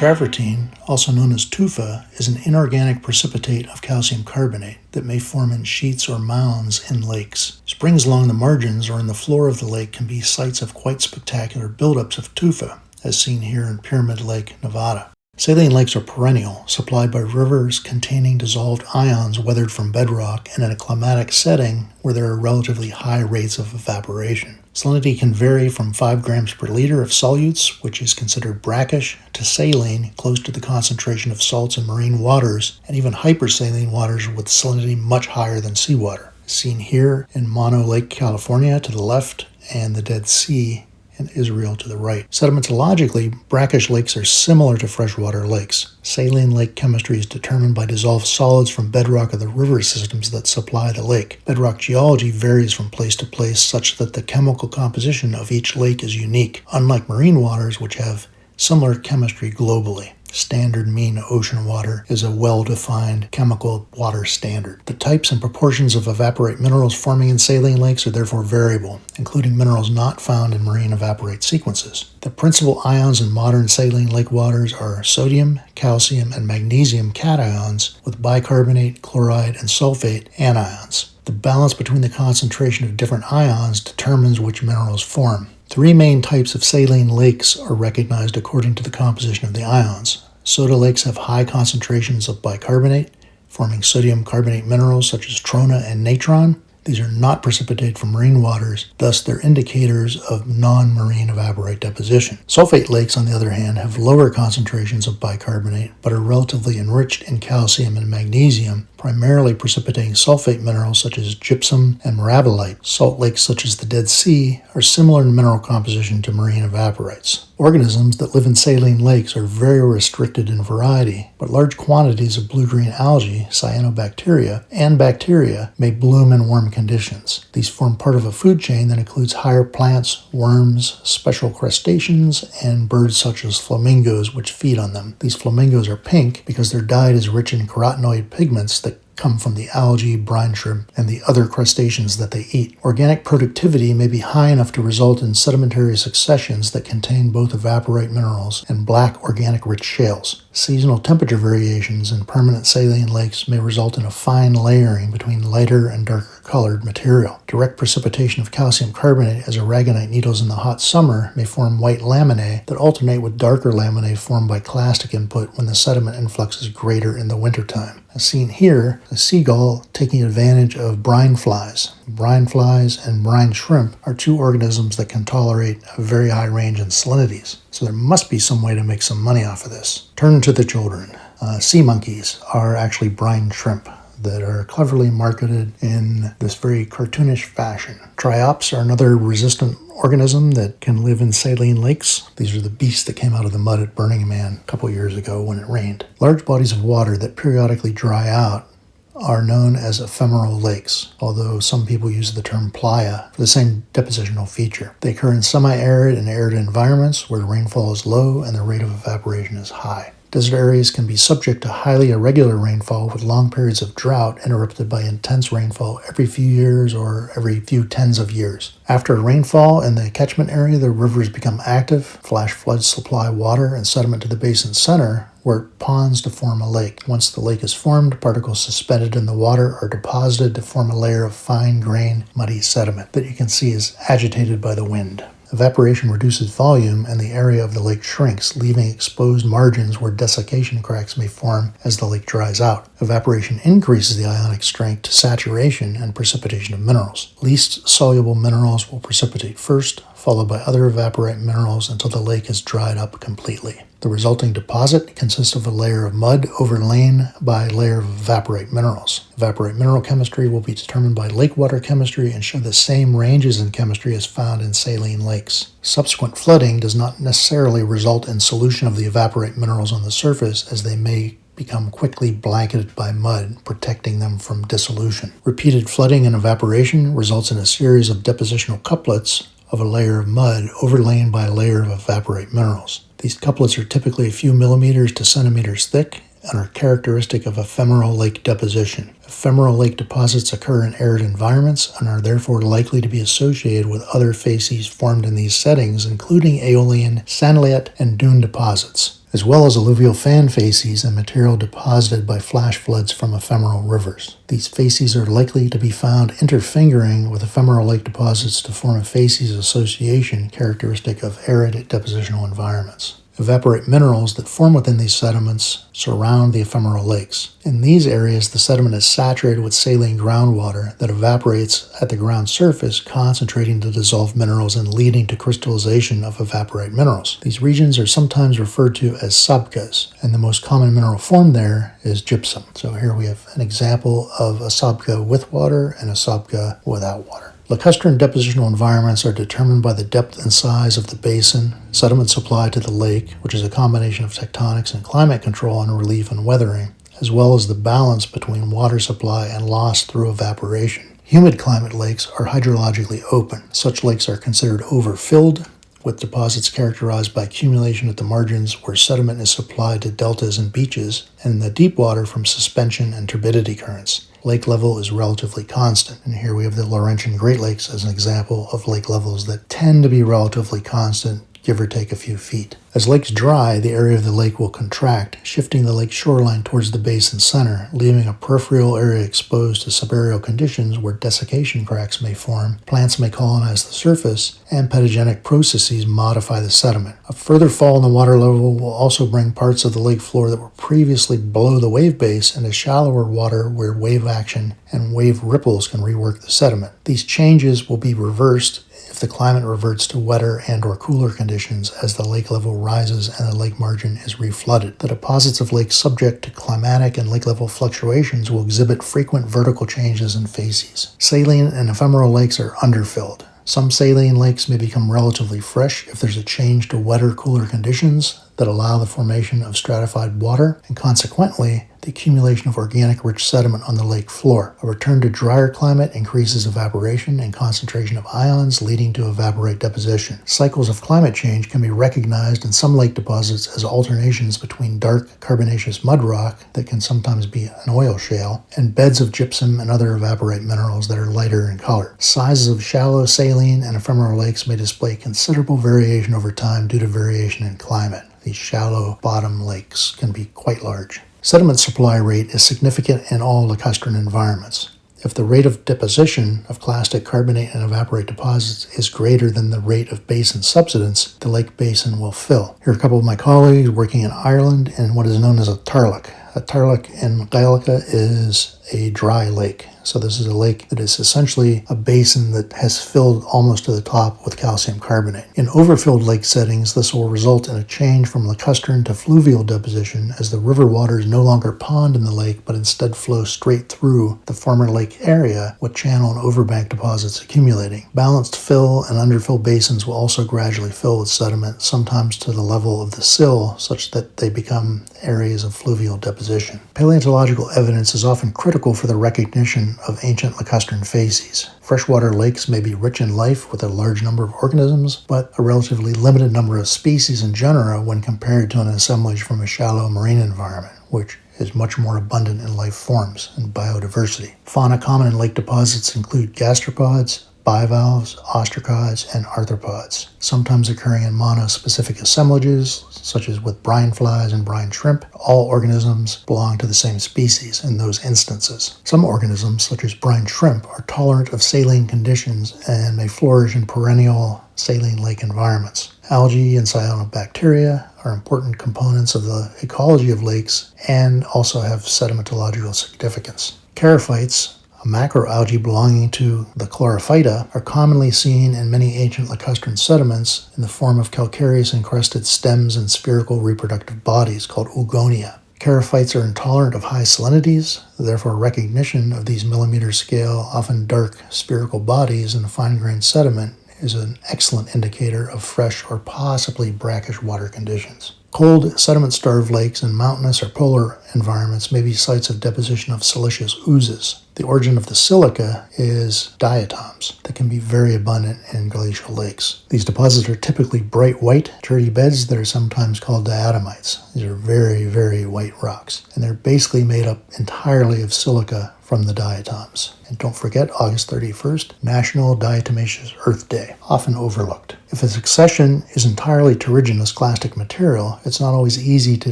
Travertine, also known as tufa, is an inorganic precipitate of calcium carbonate that may form in sheets or mounds in lakes. Springs along the margins or in the floor of the lake can be sites of quite spectacular buildups of tufa, as seen here in Pyramid Lake, Nevada. Saline lakes are perennial, supplied by rivers containing dissolved ions weathered from bedrock and in a climatic setting where there are relatively high rates of evaporation. Salinity can vary from 5 grams per liter of solutes, which is considered brackish, to saline, close to the concentration of salts in marine waters, and even hypersaline waters with salinity much higher than seawater, seen here in Mono Lake, California to the left, and the Dead Sea in Israel to the right. Sedimentologically, brackish lakes are similar to freshwater lakes. Saline lake chemistry is determined by dissolved solids from bedrock of the river systems that supply the lake. Bedrock geology varies from place to place such that the chemical composition of each lake is unique, unlike marine waters which have similar chemistry globally. Standard mean ocean water is a well-defined chemical water standard. The types and proportions of evaporite minerals forming in saline lakes are therefore variable, including minerals not found in marine evaporite sequences. The principal ions in modern saline lake waters are sodium, calcium, and magnesium cations, with bicarbonate, chloride, and sulfate anions. The balance between the concentration of different ions determines which minerals form. 3 main types of saline lakes are recognized according to the composition of the ions. Soda lakes have high concentrations of bicarbonate, forming sodium carbonate minerals such as trona and natron. These are not precipitated from marine waters, thus they're indicators of non-marine evaporite deposition. Sulfate lakes, on the other hand, have lower concentrations of bicarbonate, but are relatively enriched in calcium and magnesium, primarily precipitating sulfate minerals such as gypsum and mirabolite. Salt lakes such as the Dead Sea are similar in mineral composition to marine evaporites. Organisms that live in saline lakes are very restricted in variety, but large quantities of blue-green algae, cyanobacteria, and bacteria may bloom in warm conditions. These form part of a food chain that includes higher plants, worms, special crustaceans, and birds such as flamingos which feed on them. These flamingos are pink because their diet is rich in carotenoid pigments that come from the algae, brine shrimp, and the other crustaceans that they eat. Organic productivity may be high enough to result in sedimentary successions that contain both evaporite minerals and black organic-rich shales. Seasonal temperature variations in permanent saline lakes may result in a fine layering between lighter and darker colored material. Direct precipitation of calcium carbonate as aragonite needles in the hot summer may form white laminae that alternate with darker laminae formed by clastic input when the sediment influx is greater in the wintertime. As seen here, a seagull taking advantage of brine flies. Brine flies and brine shrimp are 2 organisms that can tolerate a very high range in salinities, so there must be some way to make some money off of this. Turn to the children. Sea monkeys are actually brine shrimp that are cleverly marketed in this very cartoonish fashion. Triops are another resistant organism that can live in saline lakes. These are the beasts that came out of the mud at Burning Man a couple years ago when it rained. Large bodies of water that periodically dry out are known as ephemeral lakes, although some people use the term playa for the same depositional feature. They occur in semi-arid and arid environments where the rainfall is low and the rate of evaporation is high. Desert areas can be subject to highly irregular rainfall with long periods of drought interrupted by intense rainfall every few years or every few tens of years. After rainfall in the catchment area, the rivers become active, flash floods supply water and sediment to the basin center, where it ponds to form a lake. Once the lake is formed, particles suspended in the water are deposited to form a layer of fine-grained, muddy sediment that you can see is agitated by the wind. Evaporation reduces volume and the area of the lake shrinks, leaving exposed margins where desiccation cracks may form as the lake dries out. Evaporation increases the ionic strength to saturation and precipitation of minerals. Least soluble minerals will precipitate first, followed by other evaporite minerals until the lake is dried up completely. The resulting deposit consists of a layer of mud overlain by a layer of evaporite minerals. Evaporite mineral chemistry will be determined by lake water chemistry and show the same ranges in chemistry as found in saline lakes. Subsequent flooding does not necessarily result in solution of the evaporite minerals on the surface, as they may become quickly blanketed by mud, protecting them from dissolution. Repeated flooding and evaporation results in a series of depositional couplets of a layer of mud overlain by a layer of evaporite minerals. These couplets are typically a few millimeters to centimeters thick and are characteristic of ephemeral lake deposition. Ephemeral lake deposits occur in arid environments and are therefore likely to be associated with other facies formed in these settings, including aeolian, sanilite, and dune deposits. as well as alluvial fan facies and material deposited by flash floods from ephemeral rivers. These facies are likely to be found interfingering with ephemeral lake deposits to form a facies association characteristic of arid depositional environments. Evaporite minerals that form within these sediments surround the ephemeral lakes. In these areas, the sediment is saturated with saline groundwater that evaporates at the ground surface, concentrating the dissolved minerals and leading to crystallization of evaporite minerals. These regions are sometimes referred to as sabkas, and the most common mineral formed there is gypsum. So here we have an example of a sabka with water and a sabka without water. Lacustrine depositional environments are determined by the depth and size of the basin, sediment supply to the lake, which is a combination of tectonics and climate control and relief and weathering, as well as the balance between water supply and loss through evaporation. Humid climate lakes are hydrologically open. Such lakes are considered overfilled, with deposits characterized by accumulation at the margins where sediment is supplied to deltas and beaches, and in the deep water from suspension and turbidity currents. Lake level is relatively constant, and here we have the Laurentian Great Lakes as an example of lake levels that tend to be relatively constant, give or take a few feet. As lakes dry, the area of the lake will contract, shifting the lake shoreline towards the basin center, leaving a peripheral area exposed to subaerial conditions where desiccation cracks may form, plants may colonize the surface, and pedogenic processes modify the sediment. A further fall in the water level will also bring parts of the lake floor that were previously below the wave base into shallower water where wave action and wave ripples can rework the sediment. These changes will be reversed if the climate reverts to wetter and/or cooler conditions as the lake level rises and the lake margin is reflooded. The deposits of lakes subject to climatic and lake level fluctuations will exhibit frequent vertical changes in facies. Saline and ephemeral lakes are underfilled. Some saline lakes may become relatively fresh if there's a change to wetter, cooler conditions that allow the formation of stratified water and consequently the accumulation of organic-rich sediment on the lake floor. A return to drier climate increases evaporation and concentration of ions, leading to evaporite deposition. Cycles of climate change can be recognized in some lake deposits as alternations between dark carbonaceous mud rock that can sometimes be an oil shale and beds of gypsum and other evaporite minerals that are lighter in color. Sizes of shallow saline and ephemeral lakes may display considerable variation over time due to variation in climate. These shallow bottom lakes can be quite large. Sediment supply rate is significant in all lacustrine environments. If the rate of deposition of clastic, carbonate, and evaporite deposits is greater than the rate of basin subsidence, the lake basin will fill. Here are a couple of my colleagues working in Ireland in what is known as a tarloch. A tarloch in Gaelica is a dry lake. So this is a lake that is essentially a basin that has filled almost to the top with calcium carbonate. In overfilled lake settings, this will result in a change from lacustrine to fluvial deposition as the river waters no longer pond in the lake but instead flow straight through the former lake area with channel and overbank deposits accumulating. Balanced fill and underfill basins will also gradually fill with sediment, sometimes to the level of the sill such that they become areas of fluvial deposition. Paleontological evidence is often critical for the recognition of ancient lacustrine facies. Freshwater lakes may be rich in life with a large number of organisms, but a relatively limited number of species and genera when compared to an assemblage from a shallow marine environment, which is much more abundant in life forms and biodiversity. Fauna common in lake deposits include gastropods, bivalves, ostracods, and arthropods, sometimes occurring in monospecific assemblages, such as with brine flies and brine shrimp. All organisms belong to the same species in those instances. Some organisms, such as brine shrimp, are tolerant of saline conditions and may flourish in perennial saline lake environments. Algae and cyanobacteria are important components of the ecology of lakes and also have sedimentological significance. Charophytes, a macroalgae belonging to the chlorophyta, are commonly seen in many ancient lacustrine sediments in the form of calcareous encrusted stems and spherical reproductive bodies called oogonia. Charophytes are intolerant of high salinities, therefore recognition of these millimeter scale, often dark spherical bodies in fine-grained sediment is an excellent indicator of fresh or possibly brackish water conditions. Cold, sediment-starved lakes in mountainous or polar environments may be sites of deposition of siliceous oozes. The origin of the silica is diatoms that can be very abundant in glacial lakes. These deposits are typically bright white, dirty beds that are sometimes called diatomites. These are very, very white rocks, and they're basically made up entirely of silica from from the diatoms. And don't forget August 31st, National Diatomaceous Earth Day, often overlooked. If a succession is entirely terrigenous clastic material, it's not always easy to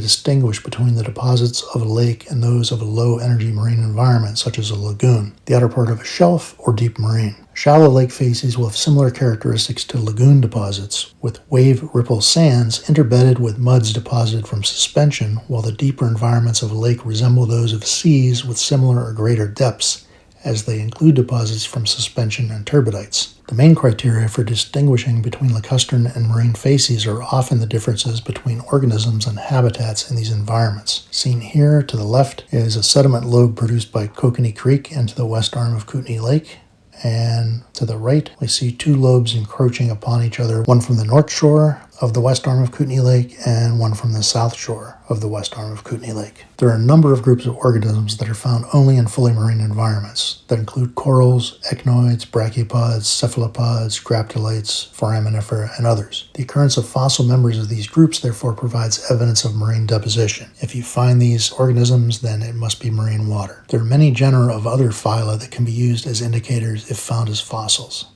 distinguish between the deposits of a lake and those of a low-energy marine environment, such as a lagoon, the outer part of a shelf, or deep marine. Shallow lake facies will have similar characteristics to lagoon deposits, with wave-ripple sands interbedded with muds deposited from suspension, while the deeper environments of a lake resemble those of seas with similar or greater depths, as they include deposits from suspension and turbidites. The main criteria for distinguishing between lacustrine and marine facies are often the differences between organisms and habitats in these environments. Seen here to the left is a sediment lobe produced by Kokanee Creek and to the west arm of Kootenai Lake. And to the right, we see two lobes encroaching upon each other, one from the north shore of the west arm of Kootenai Lake and one from the south shore of the west arm of Kootenai Lake. There are a number of groups of organisms that are found only in fully marine environments that include corals, echinoids, brachiopods, cephalopods, graptolites, foraminifera, and others. The occurrence of fossil members of these groups therefore provides evidence of marine deposition. If you find these organisms, then it must be marine water. There are many genera of other phyla that can be used as indicators if found as fossils.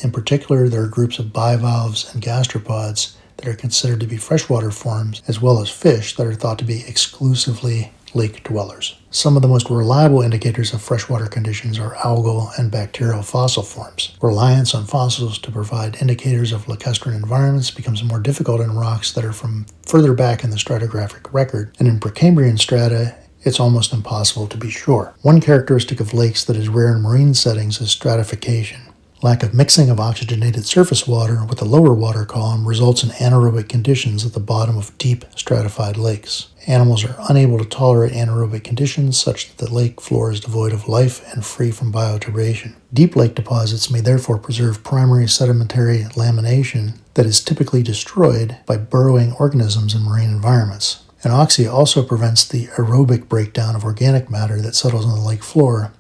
In particular, there are groups of bivalves and gastropods that are considered to be freshwater forms, as well as fish that are thought to be exclusively lake dwellers. Some of the most reliable indicators of freshwater conditions are algal and bacterial fossil forms. Reliance on fossils to provide indicators of lacustrine environments becomes more difficult in rocks that are from further back in the stratigraphic record, and in Precambrian strata, it's almost impossible to be sure. One characteristic of lakes that is rare in marine settings is stratification. Lack of mixing of oxygenated surface water with the lower water column results in anaerobic conditions at the bottom of deep stratified lakes. Animals are unable to tolerate anaerobic conditions such that the lake floor is devoid of life and free from bioturbation. Deep lake deposits may therefore preserve primary sedimentary lamination that is typically destroyed by burrowing organisms in marine environments. Anoxia also prevents the aerobic breakdown of organic matter that settles on the lake floor,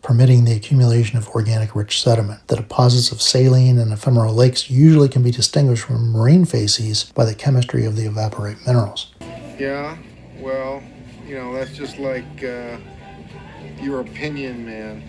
permitting the accumulation of organic-rich sediment. The deposits of saline and ephemeral lakes usually can be distinguished from marine facies by the chemistry of the evaporate minerals. Yeah, well, that's just like your opinion, man.